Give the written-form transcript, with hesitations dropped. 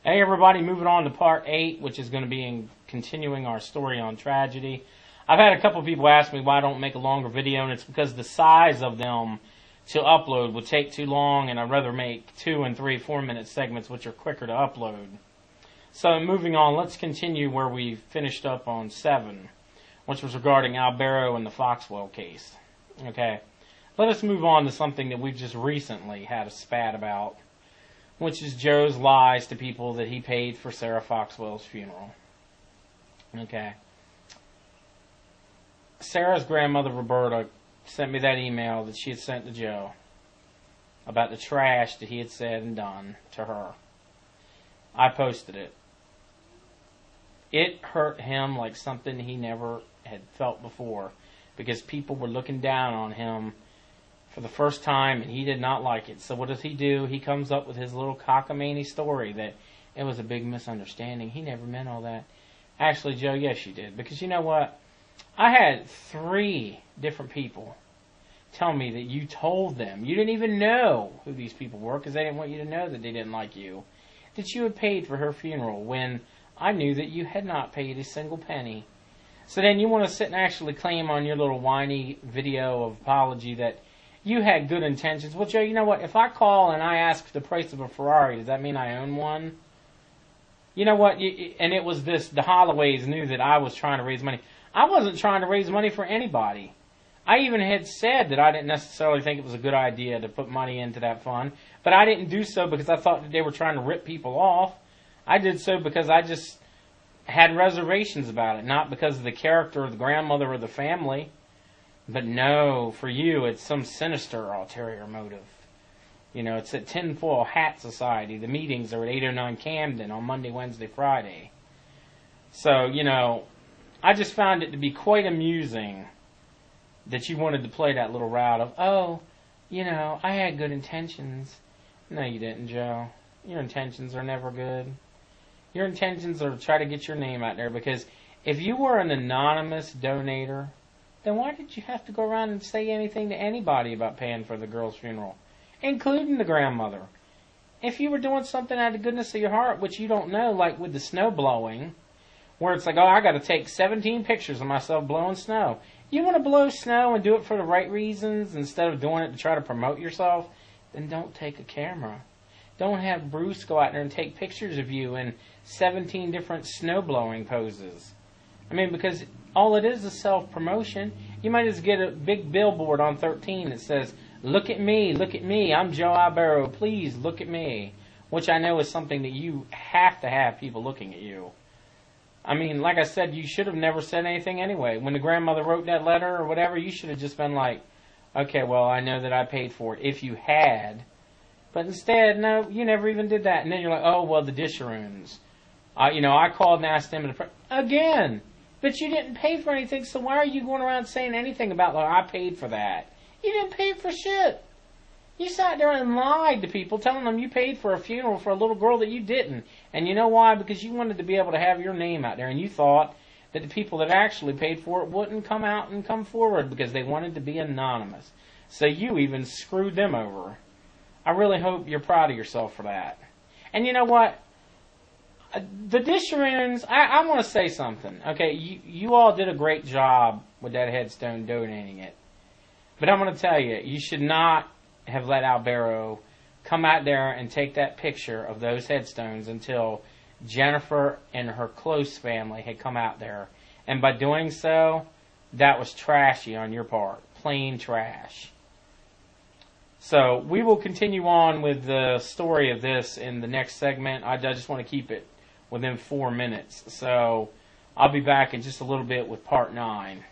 Hey everybody, moving on to part 8, which is going to be continuing our story on tragedy. I've had a couple of people ask me why I don't make a longer video, and it's because the size of them to upload would take too long, and I'd rather make 2 and 3 4-minute segments which are quicker to upload. So moving on, let's continue where we finished up on 7, which was regarding Al Barrow and the Foxwell case. Okay, let us move on to something that we've just recently had a spat about, which is Joe's lies to people that he paid for Sarah Foxwell's funeral. Okay. Sarah's grandmother, Roberta, sent me that email that she had sent to Joe about the trash that he had said and done to her. I posted it. It hurt him like something he never had felt before, because people were looking down on him for the first time, and he did not like it. So what does he do? He comes up with his little cockamamie story that it was a big misunderstanding. He never meant all that. Actually, Joe, yes, you did. Because you know what? I had 3 different people tell me that you told them, you didn't even know who these people were because they didn't want you to know that they didn't like you, that you had paid for her funeral when I knew that you had not paid a single penny. So then you want to sit and actually claim on your little whiny video of apology that you had good intentions. Well, Joe, you know what? If I call and I ask the price of a Ferrari, does that mean I own one? You know what? And it was this, the Holloways knew that I was trying to raise money. I wasn't trying to raise money for anybody. I even had said that I didn't necessarily think it was a good idea to put money into that fund, but I didn't do so because I thought that they were trying to rip people off. I did so because I just had reservations about it, not because of the character of the grandmother or the family. But no, for you, it's some sinister ulterior motive. You know, it's at Tinfoil Hat Society. The meetings are at 809 Camden on Monday, Wednesday, Friday. So, you know, I just found it to be quite amusing that you wanted to play that little route of, oh, you know, I had good intentions. No, you didn't, Joe. Your intentions are never good. Your intentions are to try to get your name out there, because if you were an anonymous donator, then why did you have to go around and say anything to anybody about paying for the girl's funeral, including the grandmother? If you were doing something out of the goodness of your heart, which you don't know, like with the snow blowing, where it's like, oh, I got to take 17 pictures of myself blowing snow. You want to blow snow and do it for the right reasons instead of doing it to try to promote yourself, then don't take a camera. Don't have Bruce go out there and take pictures of you in 17 different snow blowing poses. I mean, because all it is self-promotion. You might just get a big billboard on 13 that says, look at me, I'm Joe Al Barrow, please look at me. Which I know is something that you have to have people looking at you. I mean, like I said, you should have never said anything anyway. When the grandmother wrote that letter or whatever, you should have just been like, okay, well, I know that I paid for it, if you had. But instead, no, you never even did that. And then you're like, oh, well, the Disharoons. You know, I called and asked them to again. But you didn't pay for anything, so why are you going around saying anything about, like, I paid for that? You didn't pay for shit. You sat there and lied to people, telling them you paid for a funeral for a little girl that you didn't. And you know why? Because you wanted to be able to have your name out there, and you thought that the people that actually paid for it wouldn't come out and come forward because they wanted to be anonymous. So you even screwed them over. I really hope you're proud of yourself for that. And you know what? The Disharoons, I want to say something. Okay, you all did a great job with that headstone donating it. But I'm going to tell you, you should not have let Al Barrow come out there and take that picture of those headstones until Jennifer and her close family had come out there. And by doing so, that was trashy on your part. Plain trash. So we will continue on with the story of this in the next segment. I just want to keep it within 4 minutes. So I'll be back in just a little bit with part 9.